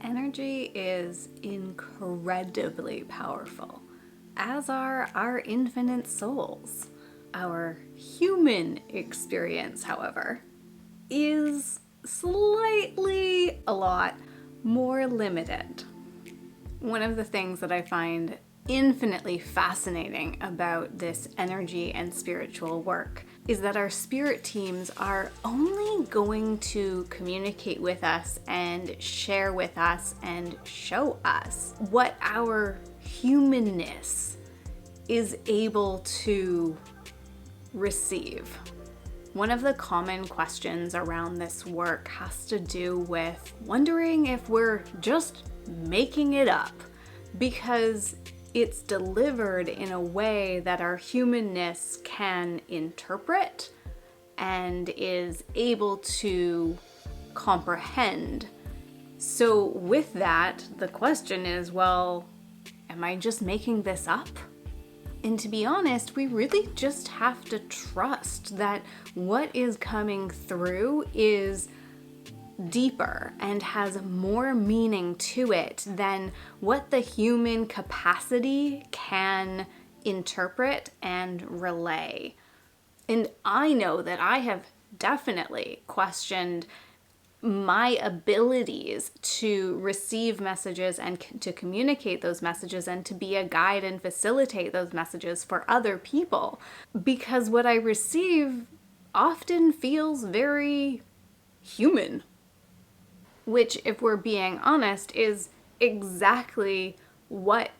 Energy is incredibly powerful, as are our infinite souls. Our human experience, however, is slightly a lot more limited. One of the things that I find infinitely fascinating about this energy and spiritual work is that our spirit teams are only going to communicate with us and share with us and show us what our humanness is able to receive. One of the common questions around this work has to do with wondering if we're just making it up, because it's delivered in a way that our humanness can interpret and is able to comprehend. So with that, the question is, well, am I just making this up? And to be honest, we really just have to trust that what is coming through is deeper and has more meaning to it than what the human capacity can interpret and relay. And I know that I have definitely questioned my abilities to receive messages and to communicate those messages and to be a guide and facilitate those messages for other people, because what I receive often feels very human. Which, if we're being honest, is exactly what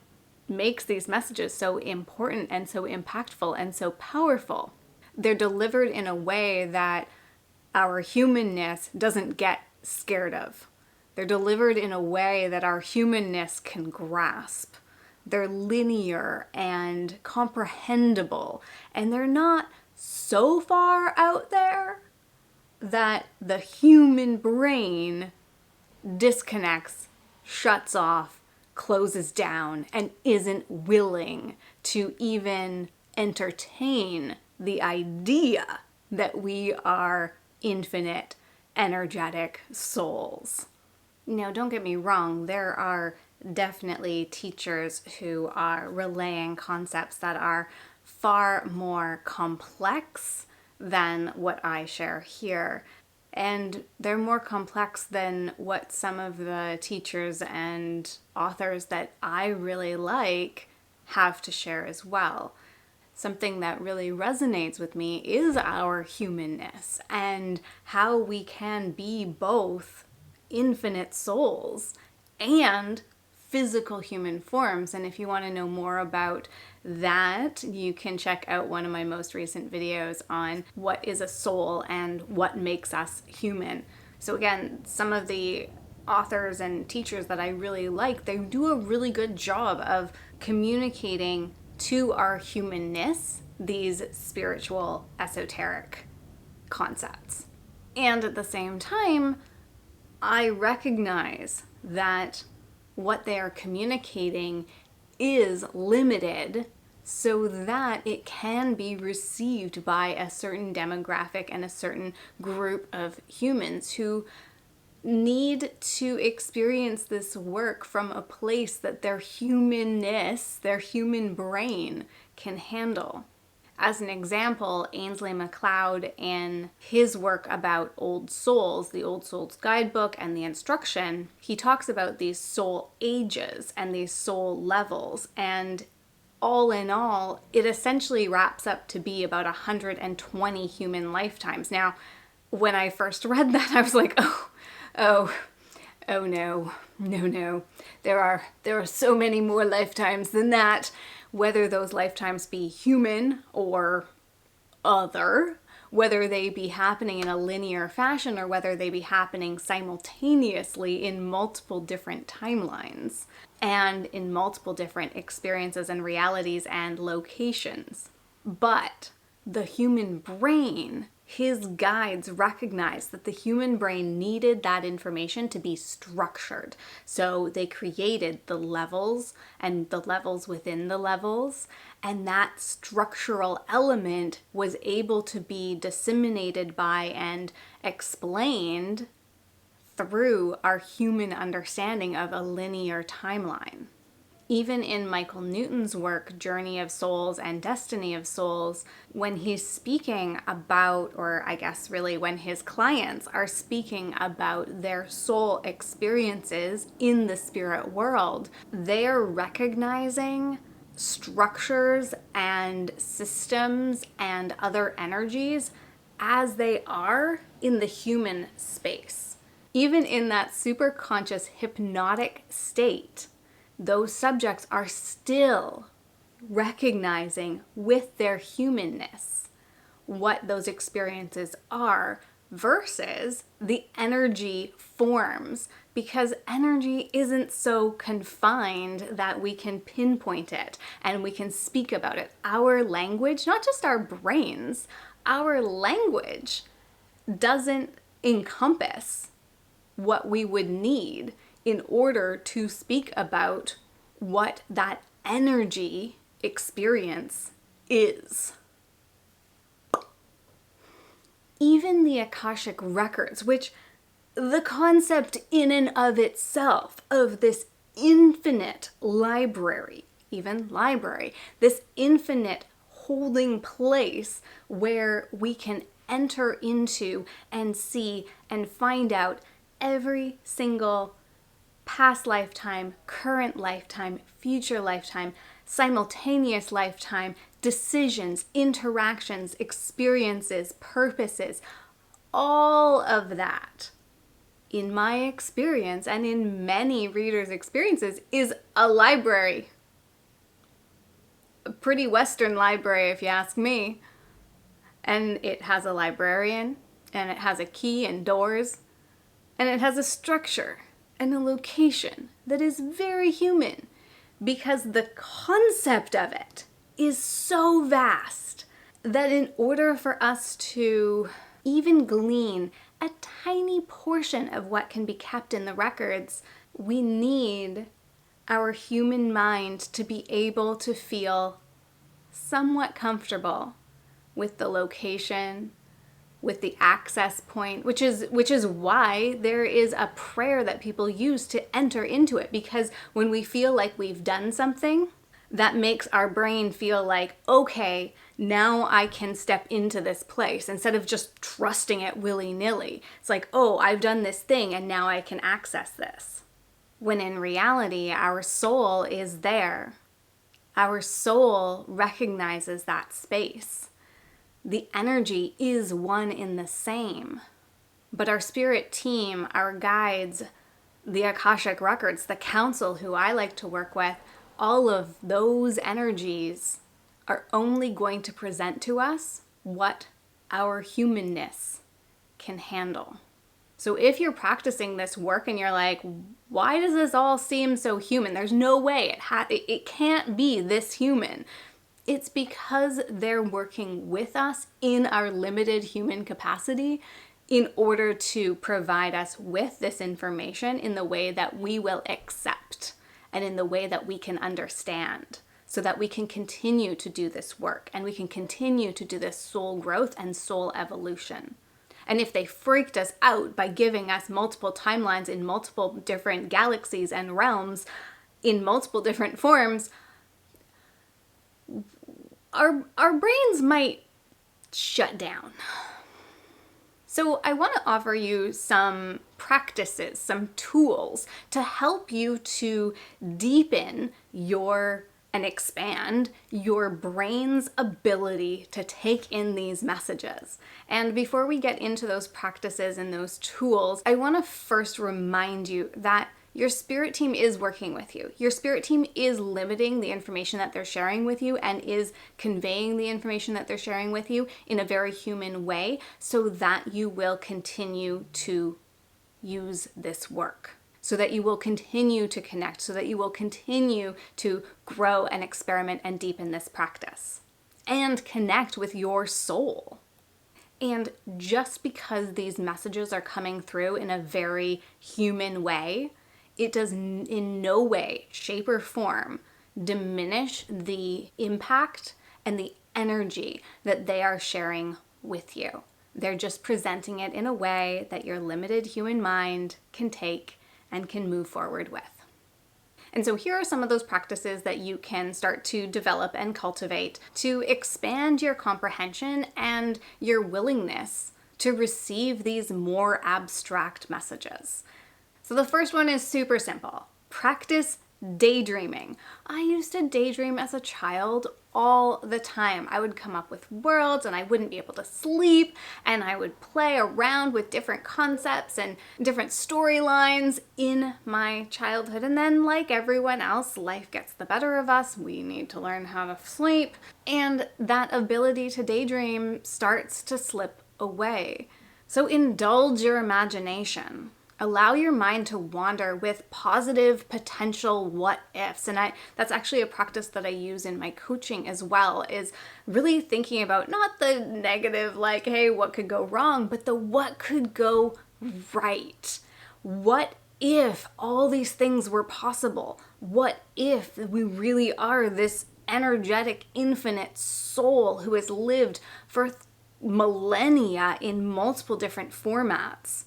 makes these messages so important and so impactful and so powerful. They're delivered in a way that our humanness doesn't get scared of. They're delivered in a way that our humanness can grasp. They're linear and comprehensible, and they're not so far out there that the human brain disconnects, shuts off, closes down, and isn't willing to even entertain the idea that we are infinite, energetic souls. Now, don't get me wrong, there are definitely teachers who are relaying concepts that are far more complex than what I share here. And they're more complex than what some of the teachers and authors that I really like have to share as well. Something that really resonates with me is our humanness and how we can be both infinite souls and physical human forms. And if you want to know more about that, you can check out one of my most recent videos on what is a soul and what makes us human. So again, some of the authors and teachers that I really like, they do a really good job of communicating to our humanness these spiritual, esoteric concepts. And at the same time, I recognize that what they are communicating is limited so that it can be received by a certain demographic and a certain group of humans who need to experience this work from a place that their humanness, their human brain can handle. As an example, Ainsley MacLeod, in his work about Old Souls, the Old Souls Guidebook and the instruction, he talks about these soul ages and these soul levels. And all in all, it essentially wraps up to be about 120 human lifetimes. Now, when I first read that, I was like, oh no. There are so many more lifetimes than that. Whether those lifetimes be human or other, whether they be happening in a linear fashion or whether they be happening simultaneously in multiple different timelines and in multiple different experiences and realities and locations. But the human brain, his guides recognized that the human brain needed that information to be structured. So they created the levels and the levels within the levels, and that structural element was able to be disseminated by and explained through our human understanding of a linear timeline. Even in Michael Newton's work, Journey of Souls and Destiny of Souls, when he's speaking about, or I guess really when his clients are speaking about their soul experiences in the spirit world, they're recognizing structures and systems and other energies as they are in the human space. Even in that super conscious hypnotic state, those subjects are still recognizing with their humanness what those experiences are versus the energy forms, because energy isn't so confined that we can pinpoint it and we can speak about it. Our language, not just our brains, our language doesn't encompass what we would need in order to speak about what that energy experience is. Even the Akashic records, which the concept in and of itself of this infinite library, this infinite holding place where we can enter into and see and find out every single past lifetime, current lifetime, future lifetime, simultaneous lifetime, decisions, interactions, experiences, purposes, all of that, in my experience and in many readers' experiences, is a library. A pretty Western library, if you ask me. And it has a librarian, and it has a key and doors, and it has a structure and a location that is very human, because the concept of it is so vast that in order for us to even glean a tiny portion of what can be kept in the records, we need our human mind to be able to feel somewhat comfortable with the location, with the access point, which is why there is a prayer that people use to enter into it. Because when we feel like we've done something, that makes our brain feel like, okay, now I can step into this place, instead of just trusting it willy-nilly. It's like, oh, I've done this thing and now I can access this. When in reality, our soul is there. Our soul recognizes that space. The energy is one in the same. But our spirit team, our guides, the Akashic records, the council who I like to work with, all of those energies are only going to present to us what our humanness can handle. So if you're practicing this work and you're like, why does this all seem so human? There's no way it can't be this human. It's because they're working with us in our limited human capacity in order to provide us with this information in the way that we will accept and in the way that we can understand, so that we can continue to do this work and we can continue to do this soul growth and soul evolution. And if they freaked us out by giving us multiple timelines in multiple different galaxies and realms in multiple different forms, our brains might shut down. So I want to offer you some practices, some tools to help you to deepen and expand your brain's ability to take in these messages. And before we get into those practices and those tools, I want to first remind you that your spirit team is working with you. Your spirit team is limiting the information that they're sharing with you and is conveying the information that they're sharing with you in a very human way so that you will continue to use this work, so that you will continue to connect, so that you will continue to grow and experiment and deepen this practice and connect with your soul. And just because these messages are coming through in a very human way, it does in no way, shape, or form diminish the impact and the energy that they are sharing with you. They're just presenting it in a way that your limited human mind can take and can move forward with. And so here are some of those practices that you can start to develop and cultivate to expand your comprehension and your willingness to receive these more abstract messages. So the first one is super simple. Practice daydreaming. I used to daydream as a child all the time. I would come up with worlds and I wouldn't be able to sleep, and I would play around with different concepts and different storylines in my childhood. And then, like everyone else, life gets the better of us. We need to learn how to sleep, and that ability to daydream starts to slip away. So indulge your imagination. Allow your mind to wander with positive potential what ifs. And that's actually a practice that I use in my coaching as well, is really thinking about not the negative, like, hey, what could go wrong, but the what could go right. What if all these things were possible? What if we really are this energetic, infinite soul who has lived for millennia in multiple different formats?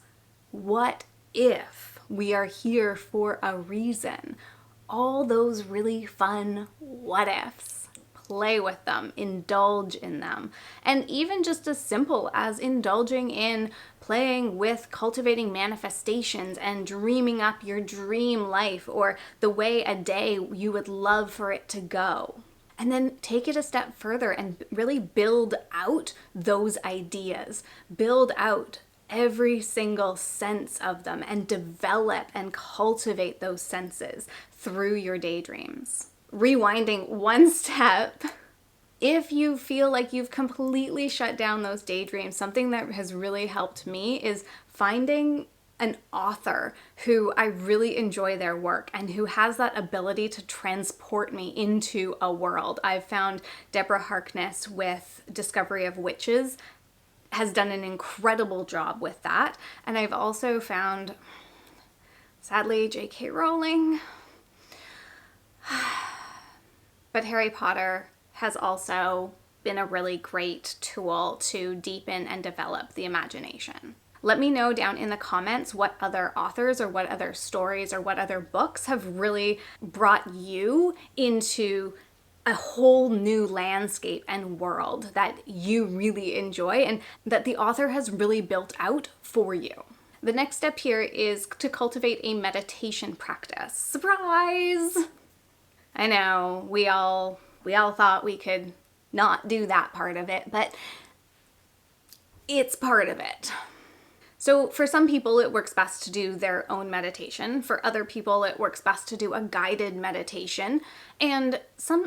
What if we are here for a reason? All those really fun what ifs. Play with them, indulge in them. And even just as simple as indulging in playing with cultivating manifestations and dreaming up your dream life, or the way a day you would love for it to go. And then take it a step further and really build out those ideas. Build out every single sense of them and develop and cultivate those senses through your daydreams. Rewinding one step, if you feel like you've completely shut down those daydreams, something that has really helped me is finding an author who I really enjoy their work and who has that ability to transport me into a world. I've found Deborah Harkness with Discovery of Witches has done an incredible job with that. And I've also found, sadly, J.K. Rowling, but Harry Potter has also been a really great tool to deepen and develop the imagination. Let me know down in the comments what other authors or what other stories or what other books have really brought you into a whole new landscape and world that you really enjoy and that the author has really built out for you. The next step here is to cultivate a meditation practice. Surprise! I know, we all thought we could not do that part of it, but it's part of it. So for some people, it works best to do their own meditation. For other people, it works best to do a guided meditation. And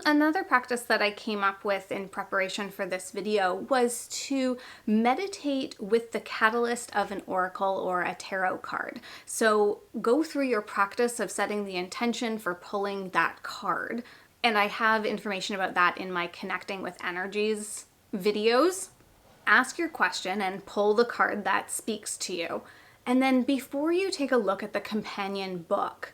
another practice that I came up with in preparation for this video was to meditate with the catalyst of an oracle or a tarot card. So go through your practice of setting the intention for pulling that card. And I have information about that in my Connecting with Energies videos. Ask your question and pull the card that speaks to you. And then before you take a look at the companion book,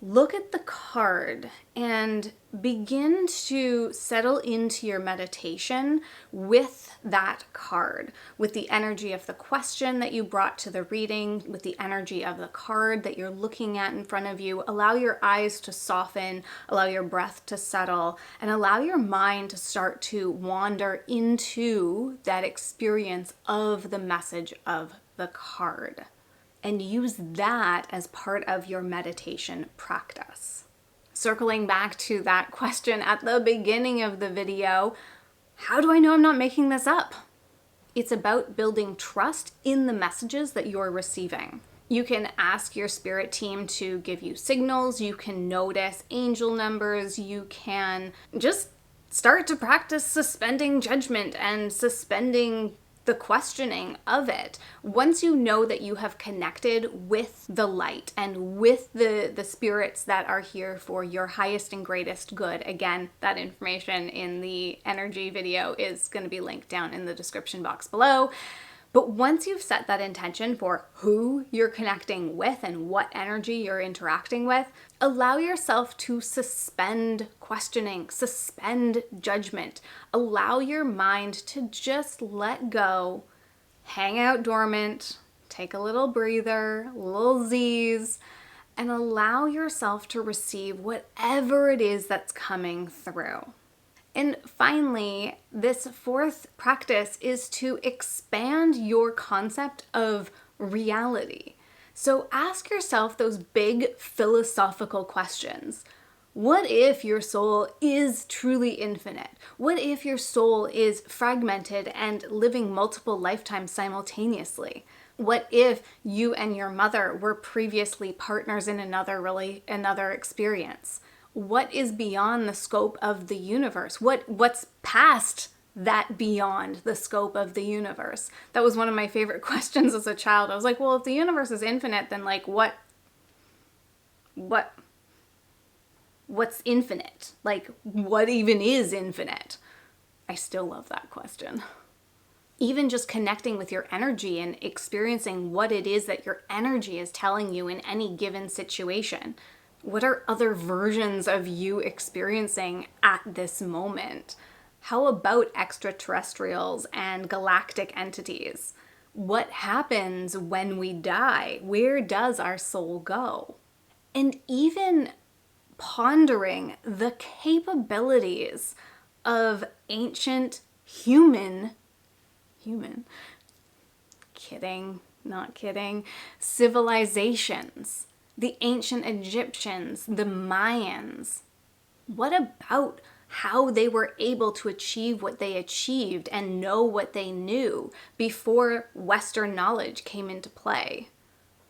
look at the card and begin to settle into your meditation with that card, with the energy of the question that you brought to the reading, with the energy of the card that you're looking at in front of you. Allow your eyes to soften, allow your breath to settle, and allow your mind to start to wander into that experience of the message of the card. And use that as part of your meditation practice. Circling back to that question at the beginning of the video, how do I know I'm not making this up? It's about building trust in the messages that you're receiving. You can ask your spirit team to give you signals, you can notice angel numbers, you can just start to practice suspending judgment and suspending the questioning of it. Once you know that you have connected with the light and with the spirits that are here for your highest and greatest good, again, that information in the energy video is going to be linked down in the description box below. But once you've set that intention for who you're connecting with and what energy you're interacting with, allow yourself to suspend questioning, suspend judgment. Allow your mind to just let go hang out dormant, take a little breather, a little Z's, and allow yourself to receive whatever it is that's coming through. And finally, this fourth practice is to expand your concept of reality. So ask yourself those big philosophical questions. What if your soul is truly infinite? What if your soul is fragmented and living multiple lifetimes simultaneously? What if you and your mother were previously partners in another experience? What is beyond the scope of the universe? What's past that beyond the scope of the universe? That was one of my favorite questions as a child. I was like, well, if the universe is infinite, then like what's infinite? Like, what even is infinite? I still love that question. Even just connecting with your energy and experiencing what it is that your energy is telling you in any given situation. What are other versions of you experiencing at this moment? How about extraterrestrials and galactic entities? What happens when we die? Where does our soul go? And even pondering the capabilities of ancient human, kidding, not kidding, civilizations, the ancient Egyptians, the Mayans. What about how they were able to achieve what they achieved and know what they knew before Western knowledge came into play?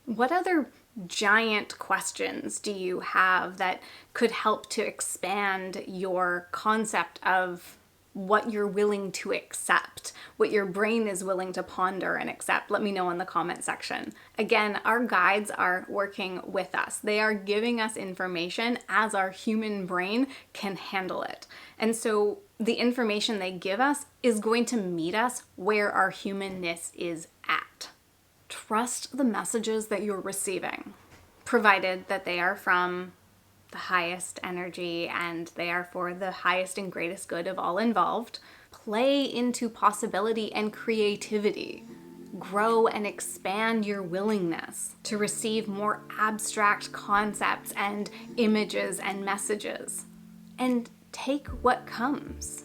What other giant questions do you have that could help to expand your concept of what you're willing to accept, what your brain is willing to ponder and accept? Let me know in the comment section. Again, our guides are working with us. They are giving us information as our human brain can handle it. And so the information they give us is going to meet us where our humanness is at. Trust the messages that you're receiving, provided that they are from the highest energy and they are for the highest and greatest good of all involved. Play into possibility and creativity. Grow and expand your willingness to receive more abstract concepts and images and messages. And take what comes.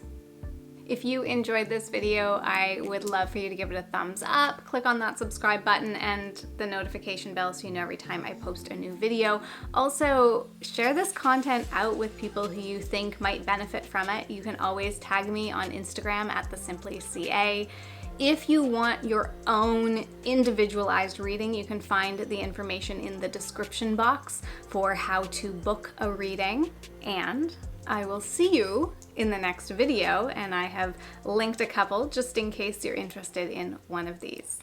If you enjoyed this video, I would love for you to give it a thumbs up, click on that subscribe button and the notification bell so you know every time I post a new video. Also, share this content out with people who you think might benefit from it. You can always tag me on Instagram at @thesimplyca. If you want your own individualized reading, you can find the information in the description box for how to book a reading. And I will see you in the next video, and I have linked a couple just in case you're interested in one of these.